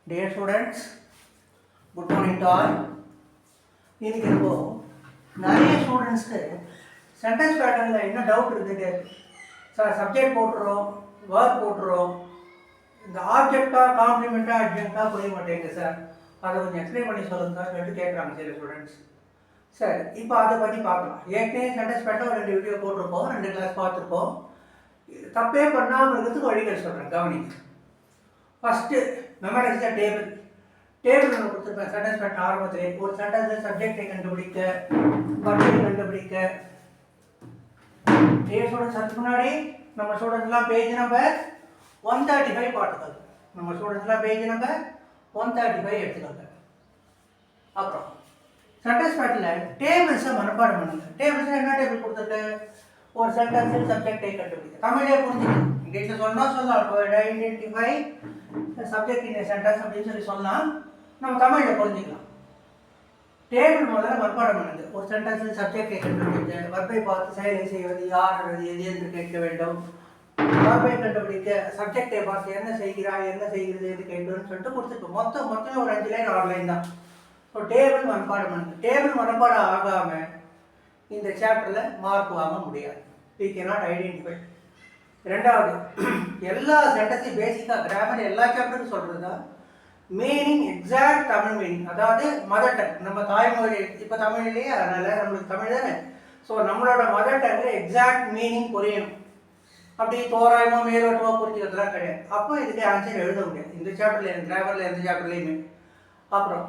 Dear students, good morning to all. இன்னைக்கு இப்போ நிறைய ஸ்டூடெண்ட்ஸ்க்கு சென்டென்ஸ் பேட்டர்னில் என்ன டவுட் இருந்துகிட்டே இருக்கு. சார் சப்ஜெக்ட் போட்டுறோம், வேர்ட் போட்டுறோம், இந்த ஆப்ஜெக்டாக காம்ப்ளிமெண்ட்டாக அட்ஜெக்டாக புரிய மாட்டேங்குது சார், அதை கொஞ்சம் எக்ஸ்பிளைன் பண்ணி சொல்லுங்க சார் சொல்லிட்டு கேட்குறாங்க சில ஸ்டூடெண்ட்ஸ். சார் இப்போ அதை பற்றி பார்க்கலாம். ஏற்கனவே சென்டென்ஸ் பேட்டர்ன் 2 வீடியோ போட்டிருக்கோம், 2 கிளாஸ் பார்த்துருக்கோம். தப்பே பண்ணாமல் இருக்கிறதுக்கு வழிகள் சொல்கிறேன், கவனிங்க. First memorise the table. Table நம்ம கொடுத்துருப்பேன் சென்டென்ஸ் பேட்டர்ன் ஆரம்பத்திலே. ஒரு சென்டென்ஸில் சப்ஜெக்டை கண்டுபிடிக்க, வர்பை கண்டுபிடிக்க. ஸ்டூடெண்ட்ஸ் அதுக்கு முன்னாடி நம்ம ஸ்டூடெண்ட்ஸ்லாம் பேஜ் நம்பர் 135 பார்த்துக்கோங்க. நம்ம ஸ்டூடெண்ட்ஸ்லாம் பேஜ் நம்பர் 135 எடுத்துக்கோங்க. அப்புறம் சென்டென்ஸ் பேட்டர்னில் டேபிள்ஸை மனப்பாடம் பண்ணுங்க. டேபிள்ஸில் என்ன டேபிள் கொடுத்துருக்கு? ஒரு சென்டென்ஸில் சப்ஜெக்டை கண்டுபிடிக்க. தமிழே புரிஞ்சுக்கணும். இங்கிலீஷில் சொன்னால் சொல்லலாம், ஐடென்டிஃபை சப்ஜெக்ட் இன் சென்டென்ஸ் அப்படின்னு சொல்லலாம். நம்ம தமிழில் புரிஞ்சுக்கலாம். டேபிள் முதல்ல மனப்பாடம் பண்ணுது. ஒரு சென்டென்ஸில் சப்ஜெக்டை கண்டுபிடிக்க, வர்பை பார்த்து செயலை செய்வது, யார் எது என்று கேட்க வேண்டும். வர்பை கண்டுபிடிக்க சப்ஜெக்டை பார்த்து என்ன செய்கிறாய், என்ன செய்கிறது என்று கேட்கணும்னு சொல்லிட்டு கொடுத்துருக்கோம். மொத்தம் ஒரு 5 லைன் 6 லைன் தான். ஸோ டேபிள் மனப்பாடம் பண்ணுது. டேபிள் மனப்பாடம் ஆகாமல் இந்த சாப்டரில் மார்க் வாங்க முடியாது. We cannot identify. ரெண்டாவது, எல்லா சென்டென்ஸையும் பேசிக்காக கிராமர் எல்லா சாப்டருக்கும் சொல்கிறது தான் மீனிங், எக்ஸாக்ட் தமிழ் மீனிங். அதாவது மதர் டங், நம்ம தாய்மொழி. இப்போ தமிழ் இல்லையா, அதனால் நம்மளுக்கு தமிழ் தானே. ஸோ நம்மளோட மதர் டங்கில் எக்ஸாக்ட் மீனிங் புரியணும். அப்படி தோராயமாக மேலோட்டமாக புரிஞ்சுக்கிறதுலாம் கிடையாது. அப்போ இதுக்கு ஆன்சர் எழுத முடியாது இந்த சாப்டரில், கிராமரில் எந்த சாப்டர்லேயுமே. அப்புறம்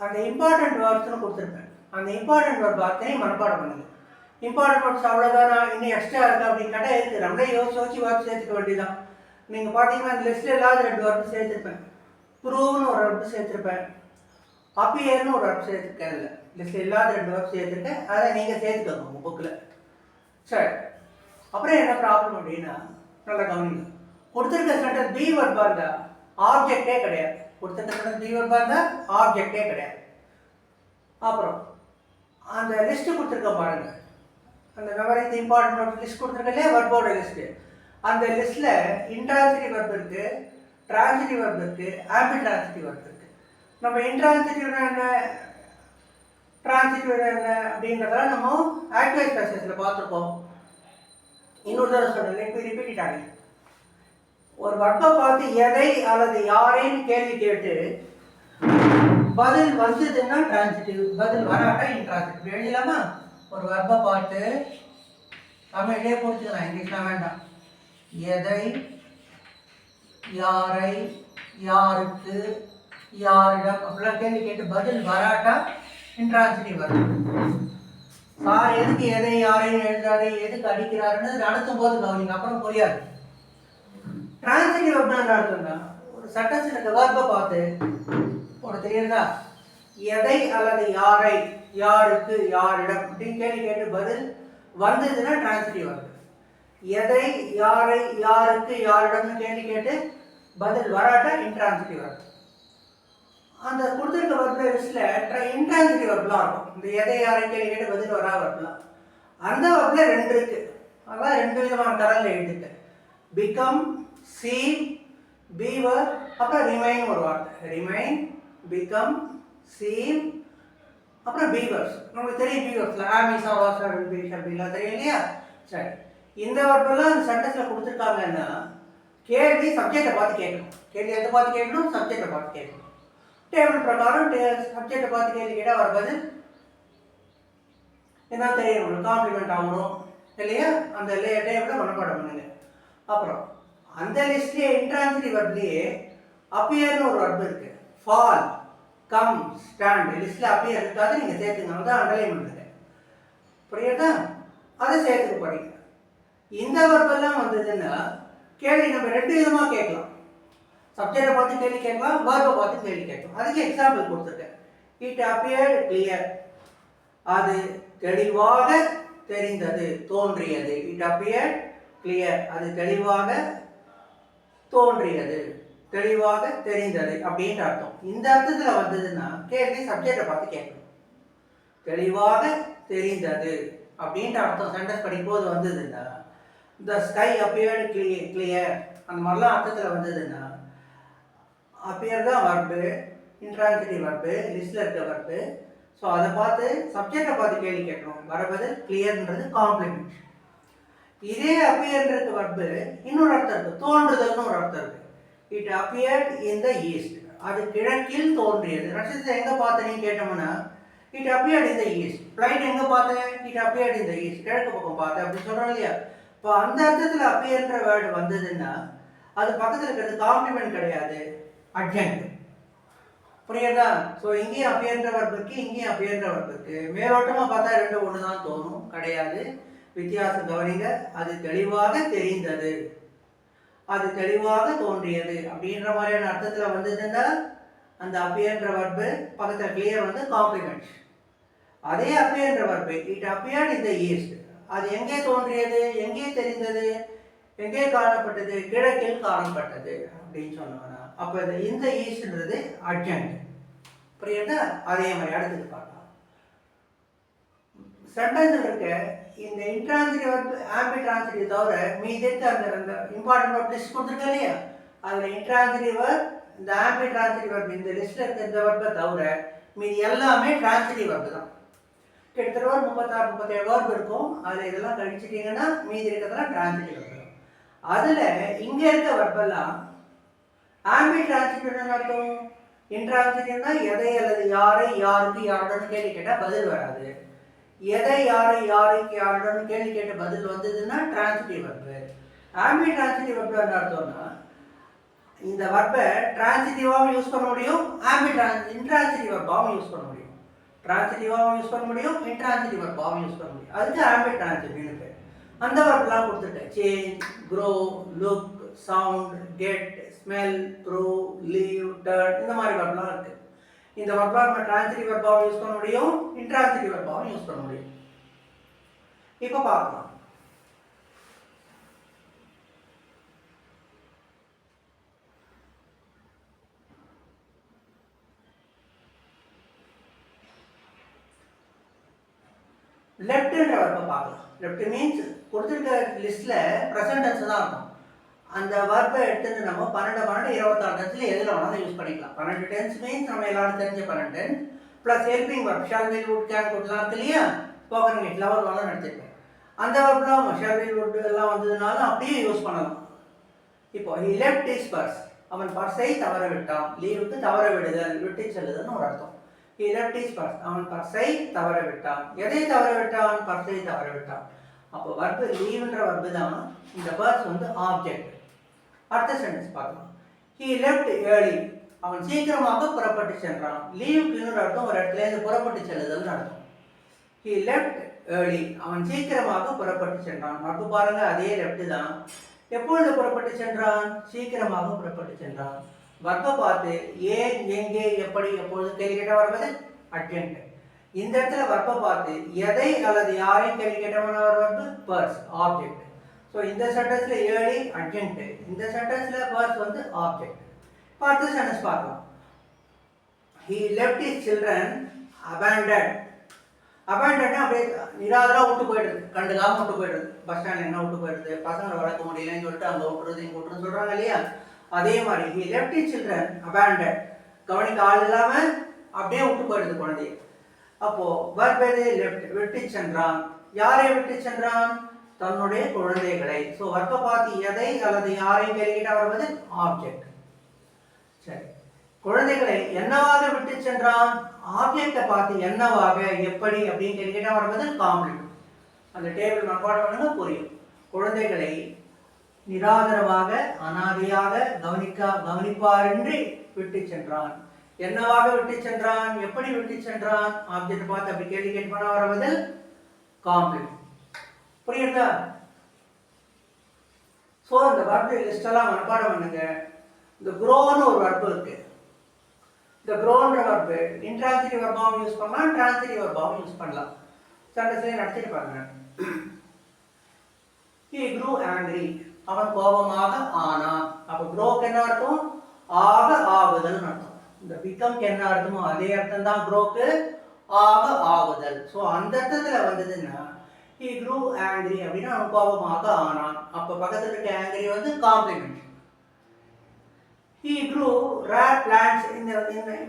அந்த இம்பார்ட்டன்ட் வேர்ட்ஸ்னு கொடுத்துருப்பேன். அந்த இம்பார்ட்டன்ட் வேர்ட் வார்த்தையும் மனப்பாடம் பண்ணுங்க. இம்பார்ட்டன்ட் வேர்ட்ஸ் அவ்வளோதான், இன்னும் எக்ஸ்ட்ரா இருக்குது அப்படின்னு கேட்டால் இருக்குது. நம்மளே யோசிச்சு வேர்ட் சேர்த்துக்க வேண்டியதான். நீங்கள் பார்த்தீங்கன்னா இந்த லிஸ்ட்டில் இல்லாத 2 வேர்ட் சேர்த்துருப்பேன். ப்ரூவ்னு ஒரு வேர்ட் சேர்த்துருப்பேன், அப்பியர்னு ஒரு வேர்ட் சேர்த்துருக்கேன். இல்லை, லிஸ்ட்டில் இல்லாத 2 வேர்ட் சேர்த்துருக்கேன். அதை நீங்கள் சேர்த்துக்கோங்க உங்கள் புக்கில். சரி, அப்புறம் என்ன ப்ராப்ளம் அப்படின்னா, நல்லா கவனிங்க. கொடுத்துருக்க சென்டென்ஸ் பி வேர்ட் இருந்தால் ஆப்ஜெக்டே கிடையாது. கொடுத்துருக்க சென்டென்ஸ் பி வேர்ட் இருந்தால் ஆப்ஜெக்டே கிடையாது. அப்புறம் அந்த லிஸ்ட்டு கொடுத்துருக்க பாருங்கள். அந்த மெமரைஸ் இம்பார்ட்டன்ட் வேர்ட் லிஸ்ட் கொடுத்துருக்க இல்லையா, வேர்போட லிஸ்ட்டு. அந்த லிஸ்ட்டில் இன்ட்ரான்சிட்டிவ் வேர்ப் இருக்குது, டிரான்சிட்டிவ் வேர்ப் இருக்குது, ஆம்பி டிரான்சிட்டிவ் வேர்ப் இருக்குது. நம்ம இன்ட்ரான்சிட்டிவ்னா என்ன, டிரான்சிட்டிவ் என்ன அப்படின்றதெல்லாம் நம்ம ஆக்டிவைஸ் பேசஸில் பார்த்துருக்கோம். இன்னொரு தடவை சொல்கிறேன், ரிப்பீட் ஆகி. ஒரு வர்ப்பை பார்த்து எதை அல்லது யாரைன்னு கேள்வி கேட்டு பதில் வந்ததுன்னா டிரான்சிட்டிவ், பதில் வராட்டா இன்ட்ரான்சிட்டிவ். எழுதலாமா? ஒரு வர்ப்பை பார்த்து தமிழ்லேயே புரிஞ்சுக்கலாம், இங்கிலீஷ்லாம் வேண்டாம். எதை, யாரை, யாருக்கு, யாரிடம் அப்படிலாம் கேள்வி கேட்டு பதில் வராட்டா இன்ட்ரான்சிட்டிவ் வரும். சார் எதுக்கு எதை யாரையும் எழுதுறாரு, எதுக்கு அடிக்கிறாருன்னு நடத்தும் போது கவனிங்க, அப்புறம் புரியாது. டிரான்சிட்டிவ் அப்படின்னா அர்த்தம்னா, ஒரு சென்டென்ஸ் எனக்கு வேர்பை பார்த்து ஒரு தெரியுதா, எதை அல்லது யாரை, யாருக்கு, யாரிடம் அப்படின்னு கேள்வி கேட்டு பதில் வந்ததுன்னா டிரான்சிட்டிவ் வருது. எதை, யாரை, யாருக்கு, யாரிடம்னு கேள்வி கேட்டு பதில் வராட்டா இன்ட்ரான்சிட்டிவ் வருது. அந்த கொடுத்துருக்க வர்ப லிஸ்ட்டில் இன்ட்ரான்சிட்டிவ் வர்பெலாம் இருக்கும். இந்த எதை, யாரை கேள்வி கேட்டு பதில் வரா வர்பெலாம். அந்த வர்பில் 2 இருக்குது. அதான் 2 விதமான தரங்கள் எழுதிட்டு பிகம், சீம், பீவர், அப்புறம் ரிமைன் ஒரு வார்த்தை. ரிமைன், பிகம், சீம், அப்புறம் பீவர்ஸ். நமக்கு தெரியும் பீவர்ஸில் ஆமிசா, வாசா, பீஷ் அப்படின்லாம் தெரியும் இல்லையா. சரி, இந்த வார்த்தைலாம் அந்த சென்டென்ஸில் கொடுத்துருக்காங்கன்னா கேள்வி சப்ஜெக்டை பார்த்து கேட்கணும். கேள்வி எதை பார்த்து கேட்கணும்? சப்ஜெக்டை பார்த்து கேட்கணும். டேபிள் பிரகாரம் சப்ஜெக்டை பார்த்து கேள்வி கேட்டால் வர பதில் என்ன தெரியணும், காம்ப்ளிமெண்ட் ஆகணும் இல்லையா. அந்த டேபிளை மனப்பாடம் பண்ணுங்க. அப்புறம் அந்த லிஸ்ட்லேயே இன்ட்ரான்சிட்டிவ் வர்ப்லேயே அப்பியர்னு ஒரு வர்ப் இருக்குது. ஃபால், கம், ஸ்டாண்ட் லிஸ்ட்டில் அப்பியர் இருக்காது, நீங்கள் சேர்த்துங்க. தான் அண்டர்லைன் பண்ணுங்க, புரியுதா? அதை சேர்த்துக்க படிங்க. இந்த வர்பெல்லாம் வந்ததுன்னா கேள்வி நம்ம 2 விதமாக கேட்கலாம். சப்ஜெக்டை பார்த்து கேள்வி கேட்கலாம், வேர்பை பார்த்து கேள்வி கேட்கலாம். அதுக்கு எக்ஸாம்பிள் கொடுத்துருக்கேன். இட் அப்பியர்டு கிளியர், அது தெளிவாக தெரிந்தது, தோன்றியது. இட் அப்பியர்டு கிளியர், அது தெளிவாக தோன்றியது, தெளிவாக தெரிந்தது அப்படின்ற அர்த்தம். இந்த அர்த்தத்தில் வந்ததுன்னா கேள்வி சப்ஜெக்டை பார்த்து கேட்கணும். தெளிவாக தெரிந்தது அப்படின்ற அர்த்தம் சென்டென்ஸ் படிக்கும்போது வந்ததுன்னா, த ஸ்கை அப்பியர்டு கிளியர் அந்த மாதிரிலாம் அர்த்தத்தில் வந்ததுன்னா அப்பியர் தான் வர்பு, இன்ட்ரான்சிட்டிவ் வர்பு, லிஸ்ட்டில் இருக்க வர்பு. ஸோ அதை பார்த்து சப்ஜெக்டை பார்த்து கேள்வி கேட்கணும். வரவது கிளியர்ன்றது காம்ப்ளிமெண்ட். இதே அப்பியர்ன்றது வர்பு இன்னொரு அர்த்தம் இருக்குது, தோன்றுதல்னு ஒரு அர்த்தம் இருக்குது. It appeared in the east, அது கிழக்கில் தோன்றியது. நட்சத்திரத்தை எங்கே பார்த்தேன்னு கேட்டோம்னா it appeared in the east. Flight எங்கே பார்த்தேன்? It appeared in the east, கிழக்கு பக்கம் பார்த்தேன் அப்படின்னு சொல்கிறோம் இல்லையா? இப்போ அந்த அர்த்தத்தில் அப்பியர்ன்ற வேர்டு வந்ததுன்னா அது பக்கத்தில் இருக்கிறது காம்ப்ளிமெண்ட் கிடையாது, அட்ஜெக்ட். புரியுதா? ஸோ இங்கேயும் அப்பியர்ன்ற வர்பு இருக்குது, இங்கேயும் அப்பியர்ன்ற வர்பு இருக்குது. மேலோட்டமாக பார்த்தா ரெண்டு ஒன்று தான் தோணும், கிடையாது. வித்தியாசம் கவனிங்க. அது தெளிவாக தெரிந்தது, அது தெளிவாக தோன்றியது அப்படின்ற மாதிரியான அர்த்தத்தில் வந்ததுன்னா அந்த அப்பியர்ன்ற வர்பு பக்கத்தில் கிளியர் வந்து காம்ப்ளிமெண்ட். அதே அப்பியர்ன்ற verb it appeared in the east, அது எங்கே தோன்றியது, எங்கே தெரிந்தது, எங்கே காணப்பட்டது, கிழக்கில் காணப்பட்டது அப்படின்னு சொன்னோம்னா அப்போ இந்த ஈஸ்ட்ன்றது அட்ஜெக்ட். புரியுதா? அதே மாதிரி அடுத்தது பார்க்கலாம். சென்டென்ஸில் இருக்க இந்த இன்ட்ரான்சிட்டிவ் வர்பு, ஆம்பி டிரான்சிட்டிவ் தவிர மீதி இருக்க அந்த இம்பார்ட்டன்ட் வர்ப் லிஸ்ட் கொடுத்துருக்கேன் இல்லையா? அதில் இன்ட்ரான்சிட்டிவ் வர்ப், இந்த ஆம்பி டிரான்சிட்டிவ் வர்ப், இந்த லிஸ்ட்டில் இருக்க இந்த வர்ப்பை தவிர மீதி எல்லாமே டிரான்சிட்டிவ் வர்பு தான். கிட்டத்தட்ட ஒரு 36-37 வர்ப் இருக்கும். அதில் இதெல்லாம் கழிச்சிட்டிங்கன்னா மீதி இருக்கிறதெல்லாம் டிரான்சிட்டிவ் வர்பு தான். அதில் இங்கே இருக்க வர்பெல்லாம் ஆம்பி டிரான்சிட்டிவ்னு அர்த்தம். இன்ட்ரான்சிட்டிவ்னா எதை அல்லது யாரை, யாருக்கு, யாருடன் கேள்வி கேட்டால் பதில் வராது. எதை, யாரை, யாருக்கு, யாருடன் கேள்வி கேட்ட பதில் வந்ததுன்னா டிரான்சிட்டிவ் வர்பு. ஆம்பி டிரான்சிட்டிவ் வர்பு என்ன அர்த்தம்னா இந்த வர்பை டிரான்சிட்டிவாகவும் யூஸ் பண்ண முடியும், இன்ட்ரான்சிட்டிவ் வர்பாகவும் யூஸ் பண்ண முடியும். டிரான்சிட்டிவாகவும் யூஸ் பண்ண முடியும், இன்ட்ரான்சிட்டிவ் வர்பாகவும் யூஸ் பண்ண முடியும். அதுக்கு ஆம்பி டிரான்சிட்டிவ்னு பேர். அந்த வர்பெலாம் கொடுத்துட்டேன். Change, grow, look, sound, get, smell, through, leave, turn, இந்த மாதிரி வர்பெலாம் இருக்குது. இந்த வர்பை நம்ம டிரான்சிட்டிவ் வர்பாகவும் யூஸ் பண்ண முடியும், இன்ட்ரான்சிட்டிவ் வர்பாகவும் யூஸ் பண்ண முடியும். இப்போ பார்க்கலாம். லெஃப்ட்ன்ற வர்பை பார்க்கலாம். லெஃப்ட் மீன்ஸ் கொடுத்துருக்க லிஸ்ட்டில் ப்ரெசன்ட் டென்ஸ் தான் இருக்கும். அந்த வர்பை எடுத்துட்டு நம்ம 12-26 டென்ஸில் எதில் வேணாலும் யூஸ் பண்ணிக்கலாம். 12 டென்ஸ் மீன்ஸ் நம்ம எல்லாரும் தெரிஞ்ச 12 tense plus helping verb, shall, will, would, can, குட்லாம் இருக்கு இல்லையா? ஸ்போக்கன் இங்கிலீஷ் லெவல் வேணாலும் நடத்திருப்பேன். அந்த வர்ப்லாம் ஷால், வில், வுட் எல்லாம் வந்ததுனாலும் அப்படியே யூஸ் பண்ணலாம். இப்போ he left his purse, அவன் பர்ஸை தவற விட்டான். லீவுக்கு தவற விடுதல், விட்டு செல்லுதல்னு ஒரு அர்த்தம். he left his purse, அவன் பர்ஸை தவற விட்டான். எதை தவற விட்டான்? பர்ஸை தவற விட்டான். அப்போ வர்பு லீவ்ன்ற வர்பு தான். இந்த பர்ஸ் வந்து ஆப்ஜெக்ட். அடுத்த சென்டென்ஸ் பார்க்கலாம். he left early, அவன் சீக்கிரமாக புறப்பட்டு சென்றான். லீவுக்கு இன்னொரு அர்த்தம், ஒரு இடத்துல இருந்து புறப்பட்டு செல்லுதல்னு அர்த்தம். he left early, அவன் சீக்கிரமாக புறப்பட்டு சென்றான். வர்பு பாருங்க, அதே லெஃப்ட் தான். எப்பொழுது புறப்பட்டு சென்றான்? சீக்கிரமாக புறப்பட்டு சென்றான். வர்பை பார்த்து ஏன், எங்கே, எப்படி, எப்பொழுது கேள்வி கேட்டால் வருவது அட்ஜெக்ட். இந்த இடத்துல வர்பை பார்த்து எதை அல்லது யாரையும் கேள்வி கேட்டவன வருவது பர்ஸ், ஆப்ஜெக்ட். ஸோ இந்த சென்டென்ஸில் ஏர்லி அட்ஜெக்ட், இந்த சென்டென்ஸில் பர்ஸ் வந்து ஆப்ஜெக்ட். இப்போ அடுத்த சென்டென்ஸ் பார்க்கலாம். he left his children abandoned. அபேண்டட்னா அப்படியே நிராதராக விட்டு போயிடுறது, கண்டுக்காமல் விட்டு போயிடுறது. பஸ் ஸ்டாண்டில் என்ன விட்டு போயிடுறது, பசங்களை வளர்க்க முடியலன்னு சொல்லிட்டு அங்கே விட்டுறது, இங்கே விட்டுறது சொல்கிறாங்க இல்லையா? அதே மாதிரி he left his children abandoned, கவனிக்க ஆள் இல்லாமல் அப்படியே விட்டு போயிடுது குழந்தைய. அப்போது வர்ப் எது? லெஃப்ட், விட்டு சென்றான். யாரை விட்டு சென்றான்? தன்னுடைய குழந்தைகளை. ஸோ வர்பை பார்த்து எதை அல்லது யாரையும் கேள்விக்கிட்டா வருவது ஆப்ஜெக்ட். சரி, குழந்தைகளை என்னவாக விட்டு சென்றான்? ஆப்ஜெக்டை பார்த்து என்னவாக, எப்படி அப்படின்னு கேள்விக்கிட்டா வருவது காம்ப்ளிமெண்ட். அந்த டேபிள் மனப்பாடம் பண்ணுங்க, புரியும். குழந்தைகளை நிராதரவாக, அனாதையாக, கவனிப்பாரின்றி விட்டு சென்றான். என்னவாக விட்டு சென்றான், எப்படி விட்டு சென்றான், ஆப்ஜெக்டை பார்த்து அப்படி கேள்வி கேட்டு பண்ண வருவது காம்ப்ளிமெண்ட். புரியுதா? ஸோ இந்த வர்பு லிஸ்டெல்லாம் மனப்பாடம் பண்ணுங்க. இந்த க்ரோன்னு ஒரு வர்பு இருக்கு. இந்த க்ரோன்ற வர்பு இன்ட்ரான்சிட்டிவ் வர்பாவும் யூஸ் பண்ணலாம், டிரான்சிட்டிவ் வர்பாவும் யூஸ் பண்ணலாம். சென்டென்ஸ்லேயே நடத்திட்டு பாருங்க. he grew angry, அவன் கோபமாக ஆனான். அப்போ க்ரோக்கு என்ன அர்த்தம்? ஆக ஆகுதல் அர்த்தம். இந்த பிகம்க்கு என்ன அர்த்தமோ அதே அர்த்தம் தான் க்ரோக்கு, ஆக ஆகுதல். ஸோ அந்த அர்த்தத்தில் வந்ததுன்னா he grew angry அப்படின்னா அவன் கோபமாக ஆனான். அப்போ பக்கத்தில் இருக்க angry வந்து complement. He grew rare plants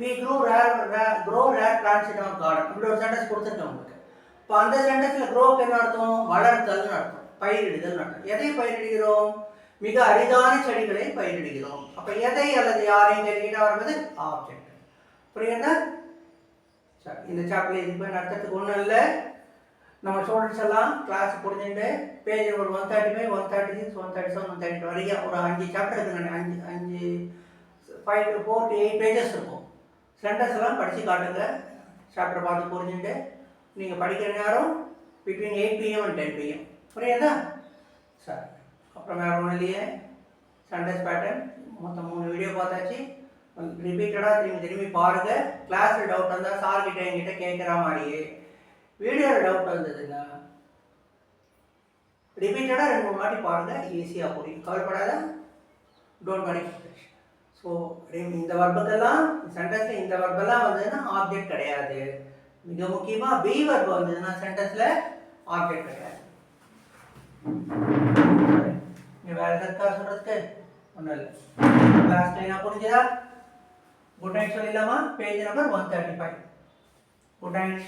we grow rare plants in our garden. இப்படி ஒரு சென்டென்ஸ் கொடுத்துருக்கேன் உங்களுக்கு. இப்போ அந்த சென்டென்ஸில் க்ரோக்கு என்ன அர்த்தம்? வளர்த்தல்னு அர்த்தம், பயிரிடுதல்னு அர்த்தம். எதை பயிரிடுகிறோம்? மிக அரிதான செடிகளை பயிரிடுகிறோம். அப்போ எதை அல்லது யாரையும் தெரிவிக்கிட்டா வருவது ஆப்ஜெக்ட். புரியுதா? சரி, இந்த சாப்டர்ல இது போய் நடத்துறதுக்கு ஒன்றும் இல்லை. நம்ம ஸ்டூடெண்ட்ஸ் எல்லாம் கிளாஸ் புரிஞ்சுட்டு பேஜ் நம்பர் 135, 136, 137, 138 வரைக்கும் ஒரு 5 சாப்டர் இருக்குங்க. 5 to 4 to 8 பேஜஸ் இருக்கும். சென்டென்ஸ் எல்லாம் படித்து காட்டுங்க. சாப்டர் பார்த்து புரிஞ்சுட்டு நீங்கள் படிக்கிற நேரம் between 8 PM and 10 PM. புரியுதா? சரி, அப்புறம் வேறு ஒன்றும் இல்லையே. சென்டென்ஸ் பேட்டர்ன் மொத்தம் 3 வீடியோ பார்த்தாச்சு. ரிப்பீட்டடாக திரும்பி பாருங்கள். கிளாஸில் டவுட் வந்தால் சார்கிட்ட என்கிட்ட கேட்குற மாதிரியே. வீடியோவில் டவுட் வந்ததுன்னா ரிப்பீட்டடாக 2-3 வாட்டி பாருங்கள், ஈஸியாக புரியும். கவலைப்படாத, டோன்ட் வரி. ஸோ இந்த வர்புக்கெல்லாம் சென்டென்ஸில் இந்த வர்பெல்லாம் வந்ததுன்னா ஆப்ஜெக்ட் கிடையாது. மிக முக்கியமாக பி வர்பு வந்ததுன்னா சென்டென்ஸில் ஆப்ஜெக்ட் கிடையாது. இங்கே வேறு எதற்காக சொல்கிறதுக்கு ஒன்றும் இல்லை. கிளாஸ் லைனாக புரிஞ்சுதா? குட் நைட் சொல்லிடலாமா? Page number 135. Good night.